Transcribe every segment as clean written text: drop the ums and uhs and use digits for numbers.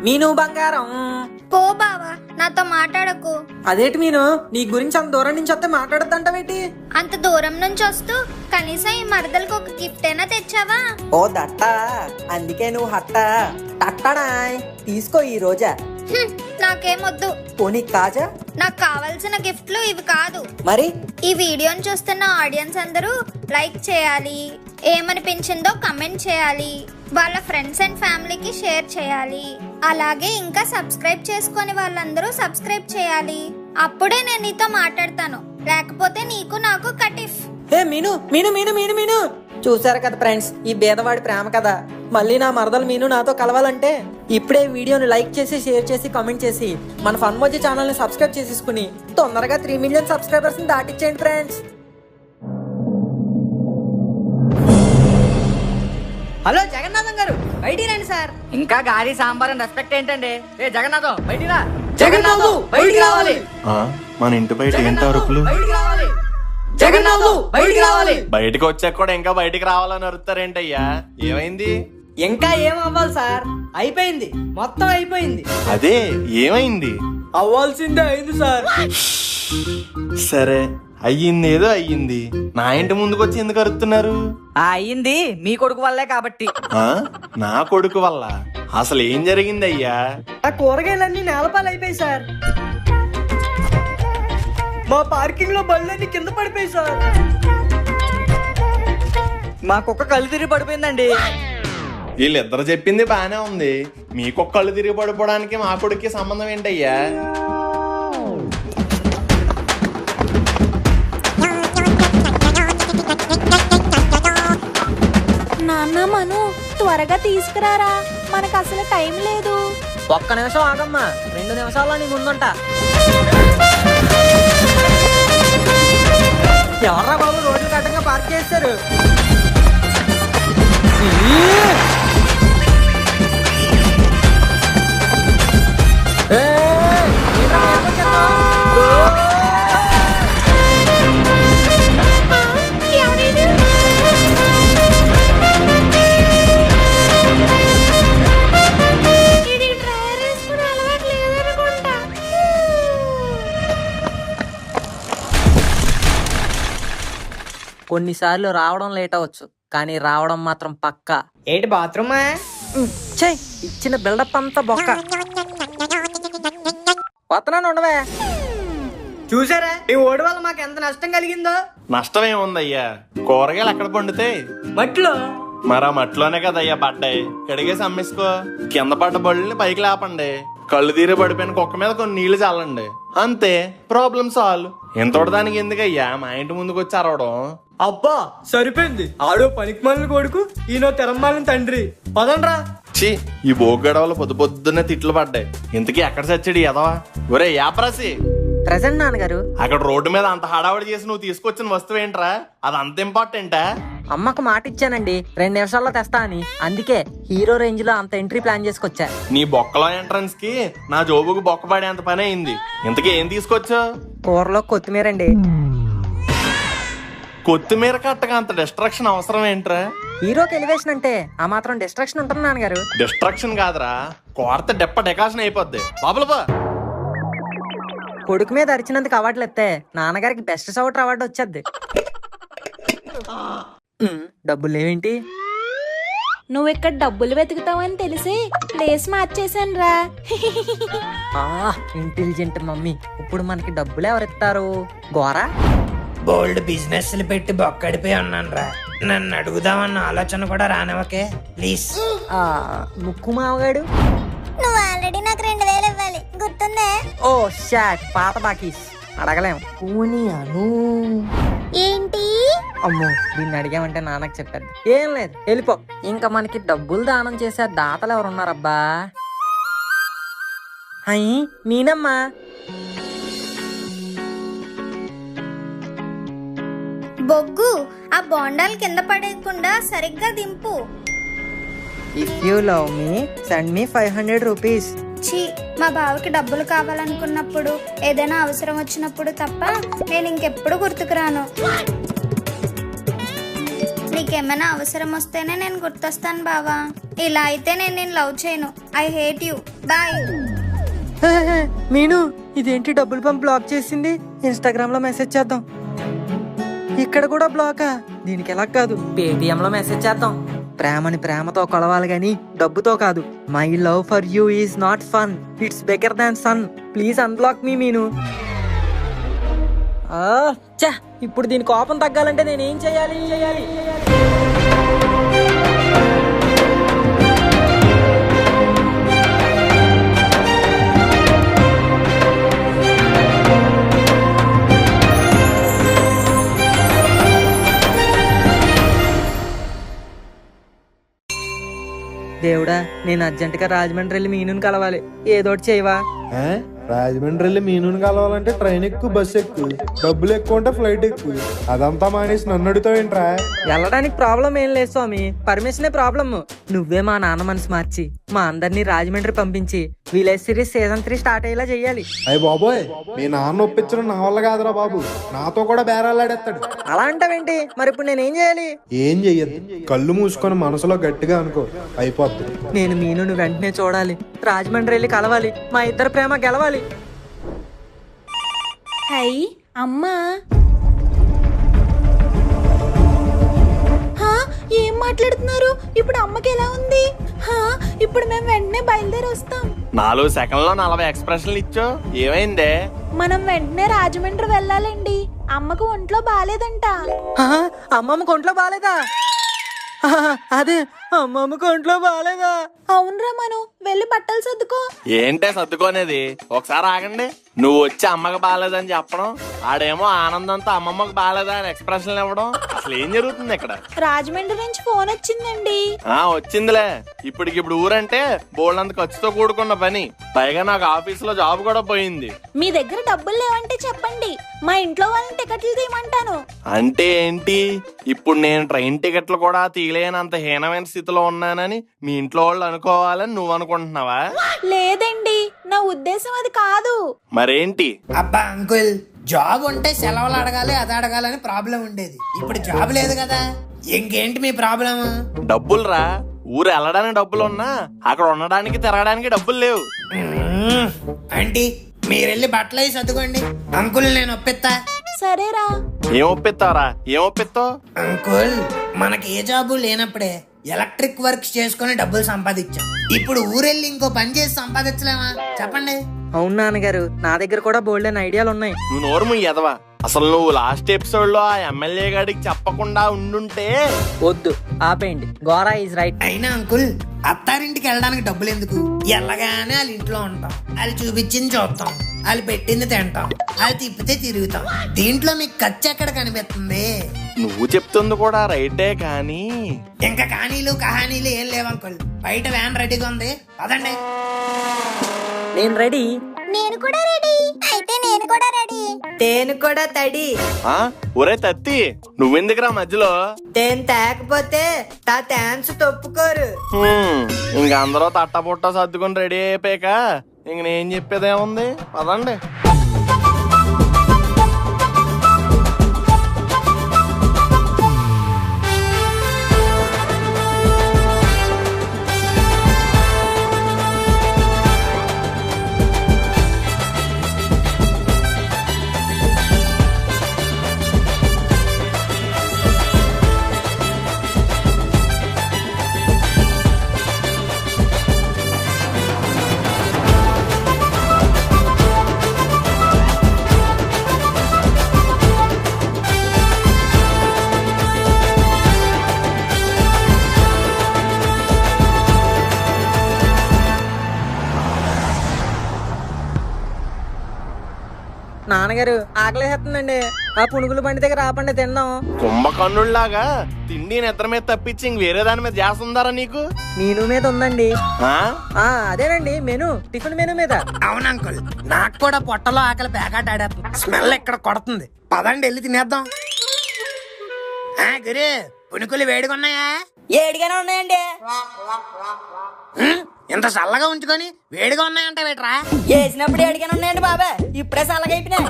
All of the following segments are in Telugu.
మీను బంగారం. పో బావా, నాతో మాట్లాడకు. అదేంటి మీను, నీ గురించి అంత దూరం నుంచి వస్తే మాట్లాడద్దంటావేటి? అంత దూరం నుంచి వస్తూ కనీసం ఈ మరదలకు ఒక గిఫ్ట్ అయినా తెచ్చావా? ఓ దట్ట, అందుకే నువ్వు హట్ట. టట్టడాయ్, తీసుకో ఈ రోజా. నాకేమొద్దు. పోనీ కాజా? నాకు కావాల్సిన గిఫ్ట్లు ఇవి కాదు. మరి ఈ వీడియోని చూస్తున్న ఆడియన్స్ అందరూ లైక్ చేయాలి, ఏమనిపించిందో కమెంట్ చేయాలి, వాళ్ళ ఫ్రెండ్స్ అండ్ ఫ్యామిలీకి షేర్ చేయాలి. అలాగే ఇంకా సబ్స్క్రైబ్ చేసుకొని వాళ్ళందరూ సబ్స్క్రైబ్ చేయాలి. అప్పుడే నేను నీతో మాట్లాడతాను, లేకపోతే నీకు నాకు కటిఫ్. హే మీను మీను మీను మీను మీను, చూసారు కదా ఫ్రెండ్స్, ఈ బేదవాడి ప్రేమ కదా. మళ్ళీ నా మరదలు మీను నాతో కలవాలంటే ఇప్పుడే వీడియోని లైక్ చేసి, షేర్ చేసి, కామెంట్ చేసి మన ఫన్ మోజీ ఛానల్ ని సబ్స్క్రైబ్ చేసేసుకుని తొందరగా 3 మిలియన్ సబ్స్క్రైబర్స్ ని దాటించేయండి ఫ్రెండ్స్. హలో జగన్నాథం గారు, బయటికి రండి సార్. ఇంకా గాలి సాంబార్ అని రెస్పెక్ట్ ఏంటండి? ఏ జగన్నాథం బయటికి రా. జగన్నాథం బయటికి రావాలి. మన ఇంటి బయట ఏంటి అరుపులు? బయటికి రావాలి. జగన్నాథం బయటికి రావాలి. బయటకు వచ్చాక కూడా ఇంకా బయటికి రావాలని అరుతారేంటయ్యా? ఏమైంది? ఇంకా ఏం అవ్వాలి సార్, అయిపోయింది, మొత్తం అయిపోయింది. అదే ఏమైంది? అవ్వాల్సిందే అయింది సార్. సరే అయ్యింది, ఏదో అయ్యింది. నా ఇంటి ముందుకు వచ్చి ఎందుకు అరుతున్నారు? అయ్యింది మీ కొడుకు వల్లే కాబట్టి. ఆ? నా కొడుకు వల్ల? అసలు ఏం జరిగింది అయ్యా? ఆ కూరగాయలన్నీ నేలపాలు అయిపోయాయి సార్. మా పార్కింగ్ లో బళ్ళన్నీ కింద పడిపోయాయి సార్. మా కుక్క కళ్ళు తిరిగి పడిపోయిందండి. వీళ్ళిద్దరు చెప్పింది బానే ఉంది. మీకు కళ్ళు తిరిగి పడిపోవడానికి మా కొడుక్కి సంబంధం ఏంటయ్యా? నాన్న మను, త్వరగా తీసుకురారా, మనకు అసలు టైం లేదు. ఒక్క నిమిషం ఆగమ్మా, 2 నిమిషాల్లో నీ ముందుంటా. ఎవర్రా బాబు రోడ్లు కట్టంగా పార్క్ చేశారు? కొన్నిసార్లు రావడం లేట్ అవ్వచ్చు, కానీ రావడం మాత్రం పక్కా. ఏంటి బాత్రూమా? ఇచ్చిన బిల్డప్ అంతా బొక్క. వస్తున్నాను, ఉండవే. చూసారా ఈ ఓడి వల్ల మాకు ఎంత నష్టం కలిగిందో? నష్టం ఏముందయ్యా? కూరగాయలు ఎక్కడ పండుతాయి? మట్లో. మరా మట్లోనే కదయ్యా పడ్డాయి. కడిగేసి అమ్మేసుకో. కింద పడ్డ బళ్ళని పైకి లేపండి. కళ్ళు తీరి పడిపోయిన కుక్క మీద కొన్ని నీళ్లు చల్లండి, అంతే, ప్రాబ్లం సాల్వ్. ఎంతోటి దానికి ఎందుకయ్యా మా ఇంటి ముందుకు వచ్చి అరవడం? అబ్బా సరిపోయింది, ఆడో పనికిమాలిన కొడుకు, ఈయనో తెరమాలిన తండ్రి. పదండ్రా. ఛీ, ఈ బోగ్గడవలు పొద్దున్నే తిట్లు పడ్డాయి. ఇంతకీ ఎక్కడ చచ్చాడు ఎదవా? ఒరే యాప్రాసి, ప్రెసెంట్ నాన్నగారు. అక్కడ రోడ్డు మీద అంత హడావడి చేసి నువ్వు తీసుకొచ్చిన వస్తువు ఏంట్రా? అది అంత ఇంపార్టెంటా? అమ్మకు మాట ఇచ్చానండి 2 నిమిషాల్లో తెస్తా అని, అందుకే హీరో రేంజ్ లో అంత ఎంట్రీ ప్లాన్ చేసుకొచ్చా. నీ బొక్కలో ఎంట్రన్స్ కి నా జోబుకు బొక్క పడేంత పని అయింది. ఇంతకీ ఏం తీసుకొచ్చావు? కూరలో కొత్తిమీర అండి. కొత్తిమీర కట్టగా అంత డిస్ట్రాక్షన్ అవసరం ఏంట్రా? హీరోకి ఎలివేషన్ అంటే ఆ మాత్రం డిస్ట్రాక్షన్ ఉంటుంది నాన్నగారు. డిస్ట్రాక్షన్ కాదురా, కోరత డెప్ప డెకాషన్ అయిపోద్ది. బాబులబా, కొడుకు మీద అరిచినందుకు అవార్డులు ఎత్తే నాన్నగారికి బెస్ట్ సౌటర్ అవార్డు వచ్చేద్ది. డబ్బులు లేవేంటి? నువ్వు ఇక్కడ డబ్బులు వెతుకుతావని తెలిసి ప్లేస్ మార్చేసాను రా. Intelligent mummy. ఇప్పుడు మనకి డబ్బులు ఎవరిస్తారు? గోరా? బోల్డ్ బిజినెస్ పెట్టి బొక్కడిపోయి ఉన్నాను రా. నన్ను అడుగుదామన్న ఆలోచన కూడా రానివ్వకే ప్లీజ్. ముక్కు మావగాడు. నువ్వు ఆల్రెడీ నాకు 2000 ఇవ్వాలి, గుర్తుందే? ఓ షాట్, పాత బాకీస్ అడగలేం. కూని అను. ఏంటి? అమ్మో, దీన్ని అడిగామంటే నాన్నకు చెప్పేది. ఏం లేదు, వెళ్ళిపో. ఇంకా మనకి డబ్బులు దానం చేసే దాతలు ఎవరున్నారబ్బా? అయ్యి నేనమ్మా. బొగ్గు, ఆ బోండాలు కింద పడేయకుండా సరిగ్గా దింపు. If you love me send me 500 rupees. ఛీ, మా బావకి డబ్బులు కావాలనుకున్నప్పుడు, ఏదైనా అవసరం వచ్చినప్పుడు తప్ప నేను ఇంకెప్పుడు గుర్తుకురాను. నీకేమైనా అవసరం వస్తేనే నేను గుర్తొస్తాను బావా. ఇలా అయితే నేను లవ్ చేయను. I hate you. బాయ్. మీను ఇదేంటి డబ్బులు పంప్ బ్లాక్ చేసింది? ఇన్స్టాగ్రామ్ లో మెసేజ్ చేద్దాం. ఇక్కడ కూడా బ్లాకా? దీనికి ఎలా కాదు, పేటిఎం లో మెసేజ్ చేద్దాం. ప్రేమని ప్రేమతో కొలవాలి గాని డబ్బుతో కాదు. My love for you is not fun, it's better than sun, please unblock me Meenu. ఇప్పుడు దీని కోపం తగ్గాలంటే నేనేం చేయాలి? దేవుడా, నేను అర్జెంటుగా రాజమండ్రి వెళ్ళి మీనుని కలవాలి. ఏదోటి చేయవా? రాజమండ్రి వెళ్ళి మీనుని కలవాలంటే ట్రైన్ ఎక్కువ, బస్ ఎక్కువ, డబ్బులు ఎక్కువ ఉంటే ఫ్లైట్ ఎక్కువ. అదంతా మానేసి నన్ను అడుగుతావేంట్రా? వెళ్ళడానికి ప్రాబ్లం ఏం లేదు స్వామి, పర్మిషనే ప్రాబ్లమ్. నువ్వే మా నాన్న మనసు మార్చి మా అందరినీ రాజమండ్రి పంపించి విలేజ్ సిరీస్ సీజన్ 3 స్టార్ట్ అయ్యేలా చెయ్యాలి. అయ్య బాబోయ్, మీ నాన్న ఒప్పించడం నా వల్ల కాదురా బాబు. నాతో కూడా బేరాలాడేస్తాడు. అలా అంటావేంటి? మరి ఇప్పుడు నేనేం చేయాలి? ఏం చెయ్యదు, కళ్ళు మూసుకొని మనసులో గట్టిగా అనుకో, అయిపోద్ది. నేను మీనుని వెంటనే చూడాలి, రాజమండ్రి వెళ్ళి కలవాలి, మా ఇద్దరు ప్రేమ గెలవాలి. హై అమ్మా, ఏం మాట్లాడుతున్నారు? ఇప్పుడు అమ్మకి ఎలా ఉంది? ఇప్పుడు మేము వెంటనే బయలుదేరి వస్తాం. 4 సెకండ్లో 40 ఎక్స్ప్రెషన్లు ఇచ్చో, ఏమైందే? మనం వెంటనే రాజమండ్రి వెళ్ళాలండి. అమ్మకు ఒంట్లో బాలేదంట. అమ్మమ్మకు ఒంట్లో బాలేదా? అదే, అమ్మమ్మకు ఒంట్లో బాలేదా? అవునరా, మనం వెళ్ళి బట్టలు సర్దుకో. ఏంటే సర్దుకోనేది? ఒకసారి ఆగండి. నువ్వు వచ్చి అమ్మకి బాగాలేదని చెప్పడం, ఆడేమో ఆనందంతో అమ్మమ్మకి బాగాలేదా అని ఎక్స్ప్రెషన్లు ఇవ్వడం, అసలు ఏం జరుగుతుంది ఇక్కడ? రాజమండ్రి నుంచి ఫోన్ వచ్చిందండి. వచ్చిందిలే. ఇప్పటికిప్పుడు ఊరంటే బోల్డంత ఖర్చుతో కూడుకున్న పని, పైగా నాకు ఆఫీసులో జాబ్ కూడా పోయింది. మీ దగ్గర డబ్బులు లేవంటే చెప్పండి, మా ఇంట్లో వాళ్ళని టికెట్లు తీయమంటాను. అంటే ఏంటి? ఇప్పుడు నేను ట్రైన్ టికెట్లు కూడా తీయలేనంత హీనమైన స్థితిలో ఉన్నానని మీ ఇంట్లో వాళ్ళు అనుకోవాలని నువ్వు అనుకుంటున్నావా? లేదండి, నా ఉద్దేశం అది కాదు. మరేంటి? అబ్బా అంకుల్, జాబ్ ఉంటే సెలవులు అడగాలి, అది అడగాలని ప్రాబ్లం ఉండేది. ఇప్పుడు జాబ్ లేదు కదా, ఇంకేంటి మీ ప్రాబ్లం? డబ్బులు రా. ఊరు వెళ్ళడానికి డబ్బులు ఉన్నా అక్కడ ఉండడానికి తిరగడానికి డబ్బులు లేవు. ఆంటీ, మీరెళ్ళి బట్టలు వేసి సర్దుకోండి. అంకుల్ నేను ఒప్పిస్తా. సరేరా. ఏం ఒప్పిస్తావరా? ఏం ఒప్పిస్తావు? అంకుల్, మనకి ఏ జాబు లేనప్పుడే ఎలక్ట్రిక్ వర్క్స్ చేసుకుని డబ్బులు సంపాదించాం. ఇప్పుడు ఊరెళ్ళి ఇంకో పని చేసి సంపాదించలేమా చెప్పండి? అవును నాన్నగారు, నా దగ్గర కూడా బోల్డెన్ ఐడియాలు ఉన్నాయి. నువ్వు నోరు ముయ్యదవా. అసలు నువ్వు లాస్ట్ ఎపిసోడ్ లో ఆ ఎమ్మెల్యే గాడికి చెప్పకుండా ఉండుంటే. వద్దు, ఆపేయండి. Gora is right. అయినా అంకుల్, అత్తారింటికి వెళ్ళడానికి డబ్బులు ఎందుకు? ఎల్లగానే వాళ్ళ ఇంట్లో ఉంటాం, వాళ్ళు చూపించింది చూస్తాం, వాళ్ళు పెట్టింది తింటాం, వాళ్ళు తిప్పితే తిరుగుతాం. దీంట్లో మీకు ఖర్చు ఎక్కడ కనిపిస్తుంది? నువ్వు చెప్తుంది కూడా రైటే, కానీ ఇంకా కహానీలు కహానీలు ఏం లేవు అంకుల్. బయట వ్యాన్ రెడీగా ఉంది, పదండి. నేను రెడీ. నేను కూడా రెడీ. అయితే నేను కూడా రెడీ. తేను కూడా తడి. ఒరే తత్తి, నువ్వెందుకురా మధ్యలో? తేను తేకపోతే తా థ్యాంక్స్ తొప్పుకోరు. ఇంక అందరూ తట్టపుట్ట సర్దుకుని రెడీ అయిపోయాక ఇంక నేను చెప్పేదేముంది, పదండి. నాన్నగారు, ఆకలేస్తుందండి. ఆ పునుగుల బండి దగ్గర ఆపండి, తిందాం. కుంభకర్ణుల్లాగా తిండి నిద్ర మీద తప్పించి ఇంక వేరే దాని మీద చేస్తుందారా నీకు? మెనూ మీద ఉందండి. అదేనండి మెనూ, టిఫిన్ మెనూ మీద. అవును అంకుల్, నాకు కూడా పొట్టలో ఆకలి పేకాట ఆడేస్తుంది. స్మెల్ ఎక్కడ కొడుతుంది. పదండి వెళ్ళి తినేద్దాం. గురు, పునుకులు వేడిగా ఉన్నాయా? ఏడిగానే ఉన్నాయండి. ఇంత చల్లగా ఉంచుకొని వేడిగా ఉన్నాయంట వేట్రా. వేసినప్పుడు ఎడిగానే ఉన్నాయండి బాబా, ఇప్పుడే చల్లగా అయిపోయినాయి.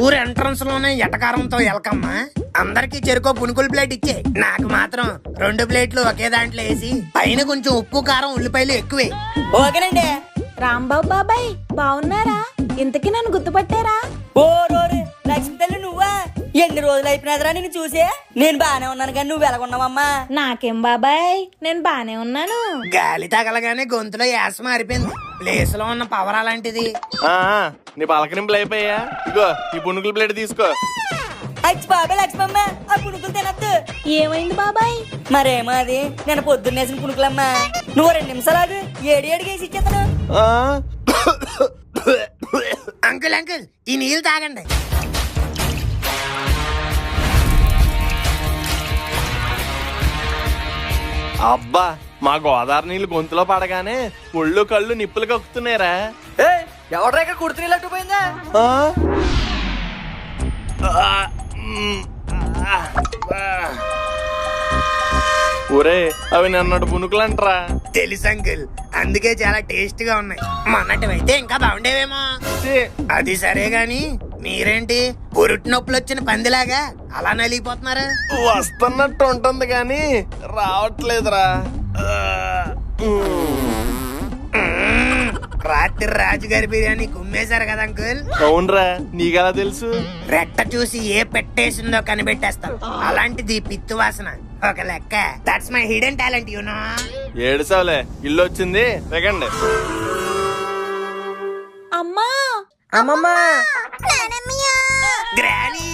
ఊరు ఎంట్రన్స్ లోనే ఎటకారంతో ఎలకమ్మా. అందరికి చెరుకో పునుకుల ప్లేట్ ఇచ్చే, నాకు మాత్రం 2 ప్లేట్లు ఒకే దాంట్లో వేసి పైన కొంచెం ఉప్పు కారం ఉల్లిపాయలు ఎక్కువే. ఓకేనండి. రాంబాబు బాబాయ్ బాగున్నారా? ఇంతకీ నన్ను గుర్తుపట్టారా? ఓ రోరి లక్ష్మి తల్లి నువ్వా? ఎన్ని రోజులు అయిపోయినదిరా నేను చూసే. నేను బానే ఉన్నాను కానీ నువ్వు ఎలాగున్నావమ్మా? నాకేం బాబాయ్, నేను బానే ఉన్నాను. గాలి తగలగానే గొంతులో యాస మారిపోయింది. ప్లేస్ లో ఉన్న పవర్ అలాంటిది. ఆ, నీ పలకరింపులు అయిపోయా? ఇగో ఈ పునుకుల ప్లేట్ తీసుకో. అచ్చి బాబాయ్ లక్ష్మమ్మ, ఆ పునుకులు తినద్దు. ఏమైంది బాబాయ్? మరేమో అది నేను పొద్దున్నేసిన పునుకులమ్మా. నువ్వు 2 నిమిషాలు ఆగు, ఏడి వేసి ఇచ్చేస్తాను. ఆ, అంకుల్ అంకుల్ ఈ నీళ్ళు తాగండి. అబ్బా, మా గోదావరి నీళ్ళు గొంతులో పడగానే ఒళ్ళు కళ్ళు నిప్పులు కక్కుతున్నారా? ఎవడ్రా ఇక్కడ కుడుతున్నట్టు పోయిందా? ఆ? ఆ, మ్, ఆ, ఆ. ఒరే, అవి నన్నటి పునుకులంటరా. తెలుసు అంకుల్, అందుకే చాలా టేస్ట్ గా ఉన్నాయి. మొన్నటివైతే ఇంకా బాగుండేవేమో. ఛీ, అది సరే గాని మీరేంటి పురుటి నొప్పులు వచ్చిన పందిలాగా అలా నలిగిపోతున్నారు? వస్తున్నట్టు ఉంటుంది కానీ రావట్లేదురా. ఆ, రాత్రి రాజుగారి బిర్యానీ కుమ్మేశారు కదా అంకుల్. అవునరా, నీకెలా తెలుసు? రెట్ట చూసి ఏ పెట్టేసిందో కనిపెట్టేస్తాం. అలాంటిది పిత్తు వాసన ఒక లెక్క. That's my hidden talent you know. ఏడుసావులే, ఇల్లు వచ్చింది దిగండి. అమ్మా అమ్మమ్మ గ్రానీ,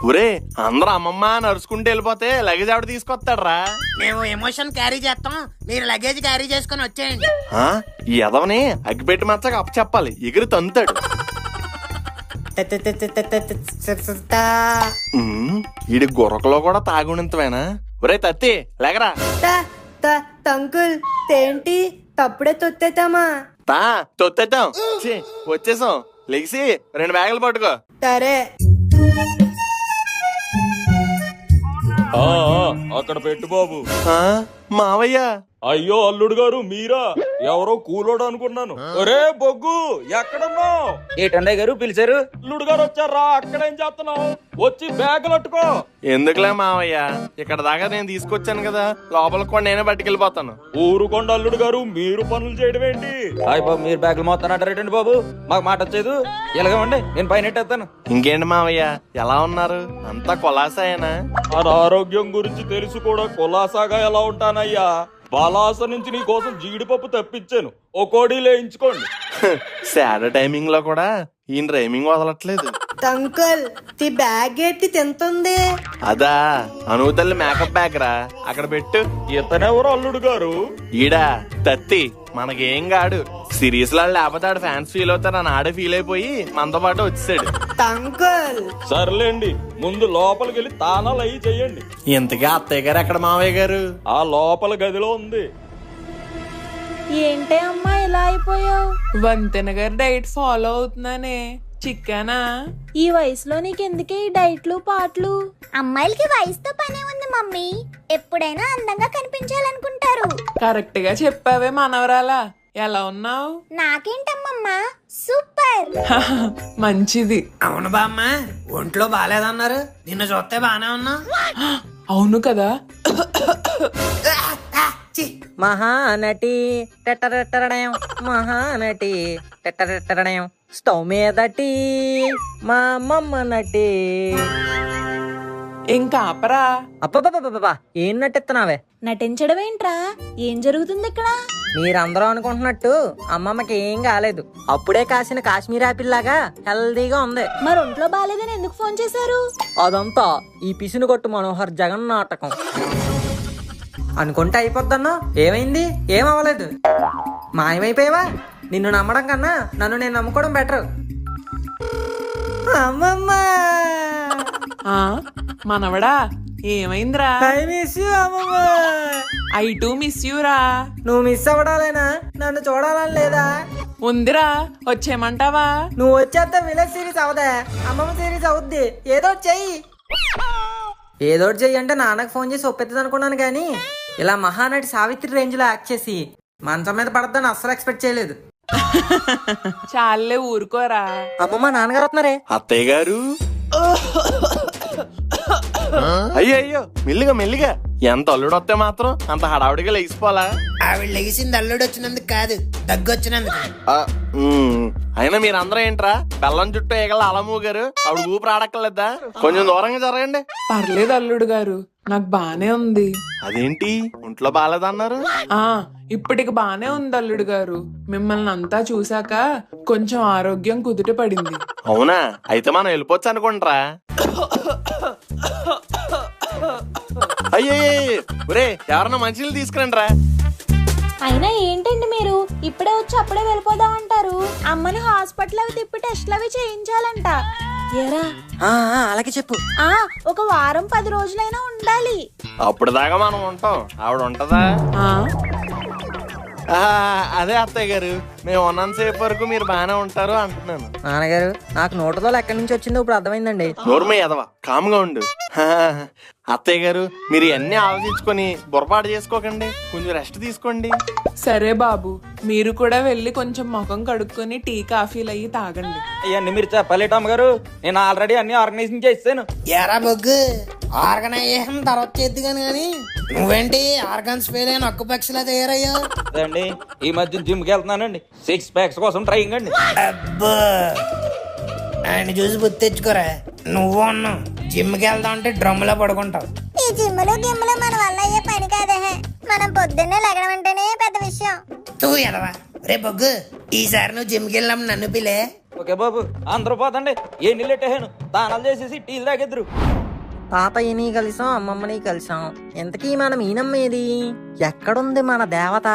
ఒరే, అందరూ అమ్మమ్మ నడుచుకుంటూ వెళ్ళిపోతే లగేజ్ ఆవిడ తీసుకొస్తాడరా. మేము ఎమోషన్ క్యారీ చేస్తాం, మీరు లగేజ్ క్యారీ చేసుకుని వచ్చేయండి. ఆ, ఈ ఎదవని అగ్గిపెట్టి మచ్చక అప్ప చెప్పాలి, ఎగిరి తంతాడు. ఈడి గొరకలో కూడా తాగునంతవేనా? ఒరే తత్తి లేకరా. తంకుల్ తేంటి తప్పుడే తొత్తేతామా? తా తొత్తేద్దాం. ఛీ, వచ్చేసాం. లెగిసి 2 బ్యాగులు పట్టుకో. సరే. అక్కడ పెట్టు బాబు. ఆ, మావయ్య. అయ్యో అల్లుడు గారు మీరా? ఎవరో కూలోడు అనుకున్నాను. ఒరే బొగ్గు, ఎక్కడున్నావు? ఏటన్నయ్య గారు పిలిచారు? అల్లుడు గారు వచ్చారా? అక్కడేం చేస్తున్నావు? వచ్చి బ్యాగులు అట్టుకో. ఎందుకులే మావయ్య, ఇక్కడ దాకా నేను తీసుకొచ్చాను కదా, లోపలికి కూడా నేనే పట్టుకెళ్ళిపోతాను. ఊరుకోండి అల్లుడు గారు, మీరు పనులు చేయడం ఏంటి? హాయ్ బాబు, మీరు బ్యాగులు మొత్తం అంటారేటండి బాబు? మాకు మాట వచ్చేది. ఎలాగండి, నేను పైన ఎట్టేస్తాను. ఇంకేంటి మావయ్య, ఎలా ఉన్నారు? అంతా కొలాసాయేనా? అనారోగ్యం గురించి తెలిసి కూడా కులాసాగా ఎలా ఉంటానయ్యా? బాలాస నుంచి నీ కోసం జీడిపప్పు తెప్పించాను, ఓ కోడి లేయించుకోండి. సాడ్ టైమింగ్ లో కూడా ఈయన రైమింగ్ వదలట్లేదు. తంకుల్ తి బ్యాగ్ ఎట్టి తింటుంది. అదా అనూతల్లి మేకప్ బ్యాగ్ రా, అక్కడ పెట్టు. ఇతనెవరు అల్లుడు గారు? ఈడా తత్తి, మనకేం కాడు. సిరీస్ లో లేకపోతే ఆడు ఫ్యాన్స్ ఫీల్ అవుతారని ఆడే ఫీల్ అయిపోయి మనతో పాటు వచ్చేసాడు. తంకుల్ సర్లేండి, ముందు లోపలికి వెళ్ళి తానాలు అయ్యి చెయ్యండి. ఇంతగా అత్తయ్య గారు ఎక్కడ మావయ్య గారు? ఆ లోపల గదిలో ఉంది. ఏంటే అమ్మా ఇలా అయిపోయావు? వంతెన గారి డైట్ ఫాలో అవుతున్నానే. చికెనా? ఈ వయసులో నీకెందుకే ఈ డైట్లు పాటలు? అమ్మాయిలకి వయసుతో పనే ఉంది మమ్మీ. ఎప్పుడైనా అందంగా కనిపించాలనుకుంటారు. కరెక్ట్ గా చెప్పావే మనవరాలా. ఎలా ఉన్నావు? నాకేంటమ్మమ్మా, సూపర్. మంచిది. అవును బామ్మ, ఒంట్లో బాగాలేదన్నారు, నిన్ను చూస్తే బానే ఉన్నా. అవును కదా. మహానటి టెట్టరెట్టరడయం, మహానటి టెట్టరెట్టరడయం, స్టవ్ మీద టీ, మా అమ్మమ్మ నటి. ఇంకా ఆపరా. అబ్బబ్బబ్బబ్బా, ఏం నటిస్తున్నావే? నటించడం ఏంట్రా? ఏం జరుగుతుంది ఇక్కడ? మీరందరూ అనుకుంటున్నట్టు అమ్మమ్మకి ఏం కాలేదు. అప్పుడే కాసిన కాశ్మీర్ యాపిల్ లాగా హెల్దీగా ఉంది. మరి ఒంట్లో బాగాలేదని ఎందుకు ఫోన్ చేశారు? అదంతా ఈ పిసిని కొట్టు మనోహర్ జగన్ నాటకం అనుకుంటే అయిపోద్దన్నా. ఏమైంది? ఏం అవ్వలేదు. మాయమైపోయావా? నిన్ను నమ్మడం కన్నా నన్ను నేను నమ్ముకోవడం బెటర్. అమ్మమ్మ, మనవడా ఏమైందిరా? ఐ మిస్ యూ అమ్మమ్మ. ఐ టు మిస్ యూ రా. నువ్వు మిస్ అవ్వడాలేనా? నన్ను చూడాలని లేదా? ఉందిరా, వచ్చేయమంటావా? నువ్వు వచ్చేస్తే విలేజ్ సిరీస్ అవదా, అమ్మమ్మ సిరీస్ అవుద్ది. ఏదో చెయ్యి, ఏదో చెయ్యి అంటే నాన్నకు ఫోన్ చేసి ఒప్పెత్తది అనుకున్నాను కానీ ఇలా మహానటి సావిత్రి రేంజ్ లో యాక్ట్ చేసి మంచం మీద పడద్దని అస్సలు ఎక్స్పెక్ట్ చేయలేదు. చాలే ఊరుకోరా. అమ్మమ్మ నాన్నగారు వస్తున్నారే. అత్తయ్య గారు అయ్యో మెల్లిగా మెల్లిగా. ఎంత అల్లుడు వస్తే మాత్రం అంత హడావుడిగా లేచిపోవాలా? ఆవిడ లెగిసింది అల్లుడు వచ్చినందుకు కాదు, దగ్గు వచ్చినందుకు. అయినా మీరందరూ ఏంట్రా బెల్లం చుట్టూ ఏగల అలము గారు? ఆవిడ ఊపిరి ఆడక్కర్లేదా? కొంచెం దూరంగా జరగండి. పర్లేదు అల్లుడు గారు, నాకు బానే ఉంది. అదేంటి ఒంట్లో బాగాలేదన్నారు? ఇప్పటికి బానే ఉంది అల్లుడు గారు. మిమ్మల్ని అంతా చూసాక కొంచెం ఆరోగ్యం కుదుట పడింది. అవునా? అయితే మనం వెళ్ళిపోవచ్చు అనుకుంటారా? అయ్యే ఒరే ఎవరన్నా మంచినీళ్ళు తీసుకురండి రా. అయినా ఏంటండి మీరు ఇప్పుడే వచ్చి అప్పుడే వెళ్ళిపోదాం అంటారు? అమ్మని హాస్పిటల్ అవి తిప్పి టెస్ట్లు అవి చేయించాలంట. ఏరా అలాగే చెప్పు. ఒక వారం 10 రోజులైనా ఉండాలి. అప్పుడు దాకా మనం ఉంటాం, ఆవిడ ఉంటదా? అదే అత్తయ్య గారు, మేము ఉన్నంతసేపు వరకు మీరు బాగానే ఉంటారు అంటున్నాను. నాన్నగారు నాకు నోటుతో ఎక్కడి నుంచి వచ్చిందో ఇప్పుడు అర్థమైందండి. నోర్మే ఎదవా, కామ్గా ఉండు. అత్తయ్య గారు మీరు ఇవన్నీ ఆలోచించుకొని బుర్రపాటు చేసుకోకండి, కొంచెం రెస్ట్ తీసుకోండి. సరే బాబు, మీరు కూడా వెళ్ళి కొంచెం ముఖం కడుక్కొని టీ కాఫీలు అయ్యి తాగండి. అవన్నీ మీరు చెప్పలేట అమ్మగారు, నేను ఆల్రెడీ అన్ని ఆర్గనైజింగ్ చేస్తాను. ఎరా బొగ్గు, ఆర్గనైజేషన్ తర్వాత చేద్దు కానీ నువ్వేంటి ఆర్గన్స్ ఫెయిల్ అయిన ఒక్క పక్షిలా తయారయ్యా? అదండి ఈ మధ్య జిమ్కి వెళ్తున్నానండి, 6 ప్యాక్స్ కోసం ట్రైనింగ్ అండి. అబ్బా ఆయన చూసి బుద్ధి తెచ్చుకోరా. నువ్వు అన్నావు జిమ్కి వెళ్దాం అంటే డ్రమ్ములో పడుకుంటావు. ఈ జిమ్ములు గిమ్ములు మన వల్ల అయ్యే పని కాదే. మనం పొద్దున్నే లెగడం అంటేనే పెద్ద విషయం. నువ్వు ఎదవా. రే బొగ్గు, ఈసారి నువ్వు జిమ్కి వెళ్ళినప్పుడు నన్ను పిలే. ఓకే బాబు, అందరూ పోతండి. ఏ నీళ్ళు ఎట్టేహాను, దానాలు చేసేసి టీలు తాగెద్దరు. తాతయ్యని కలిసాం, అమ్మమ్మని కలిసాం. ఎంతకీ మనం ఈనమ్మ ఏది? ఎక్కడుంది మన దేవత?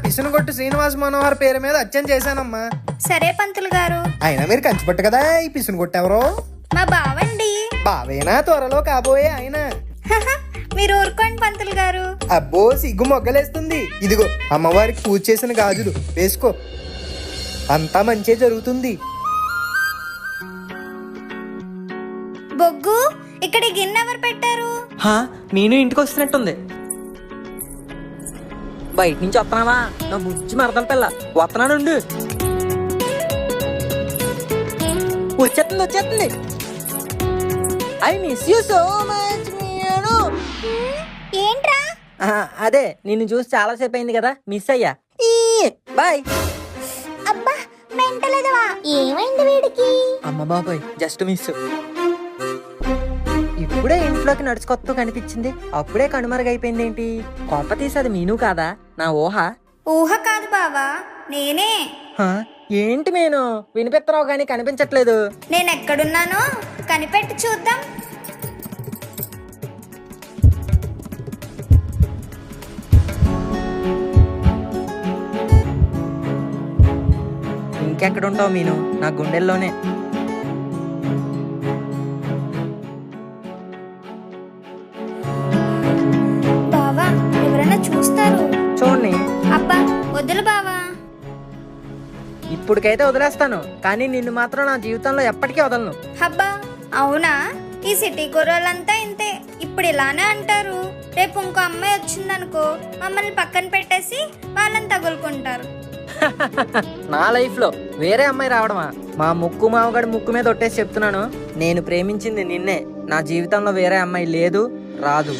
పిసునగొట్టు శ్రీనివాస్ మనోహర్ పేరు మీద అచ్చం చేశానమ్మా. సరే పంతులు గారు. అయినా మీరు కంచిపట్టు కదా, ఈ పిసునగొట్టు ఎవరో? మా బావండి. బావేనా త్వరలో కాబోయే ఆయన? మీరు ఊరుకోండి పంతులు గారు. అబ్బో సిగ్గు మొగ్గలేస్తుంది. ఇదిగో అమ్మవారికి పూజ చేసిన గాజులు వేసుకో, అంతా మంచి జరుగుతుంది. బొగ్గు, ఇక్కడ గిన్నె ఎవరు పెట్టారు? మీను ఇంటికి వస్తున్నట్టుంది. బయట నుంచి వస్తున్నావా నా బుజ్జి మరదల పిల్ల? వస్తున్నానుండు. వచ్చేస్తుంది. I miss you so much Meenu. ఏంట్రా? అదే నిన్ను చూసి చాలా సేపు అయింది కదా, మిస్ అయ్యా. బాయ్. అబ్బా మెంటలేదవా, ఏమైంది వీడికి? అమ్మ బాబాయ్, జస్ట్ మిస్. ఇప్పుడే ఇంట్లోకి నడుచుకొత్తూ కనిపించింది, అప్పుడే కనుమరుగైపోయింది ఏంటి? కొంప తీసి అది మీను కాదా? నా ఊహ కాదు బావా, నేనే. ఏంటి మీను వినిపిస్తున్నావు కానీ కనిపించట్లేదు. నేను ఎక్కడున్నానో కనిపెట్టి చూద్దాం. ఇంకెక్కడుంటావు మీను? నా గుండెల్లోనే. బావా ఎవరైనా చూస్తారు. చూడండి. అబ్బా వద్దులు బావా. ఇప్పటికైతే వదిలేస్తాను, కానీ నిన్ను మాత్రం నా జీవితంలో ఎప్పటికీ వదలను. అబ్బా అవునా? ఈ సిటీ కుర్రోళ్ళంతా ఇంతే, ఇప్పుడు ఇలానే అంటారు. రేపు ఇంకో అమ్మాయి వచ్చిందనుకో, మమ్మల్ని పక్కన పెట్టేసి వాళ్ళని తగులుకుంటారు. నా లైఫ్ లో వేరే అమ్మాయి రావడమా? మా ముక్కు మావగడి ముక్కు మీద ఒట్టేసి చెప్తున్నాను, నేను ప్రేమించింది నిన్నే. నా జీవితంలో వేరే అమ్మాయి లేదు, రాదు.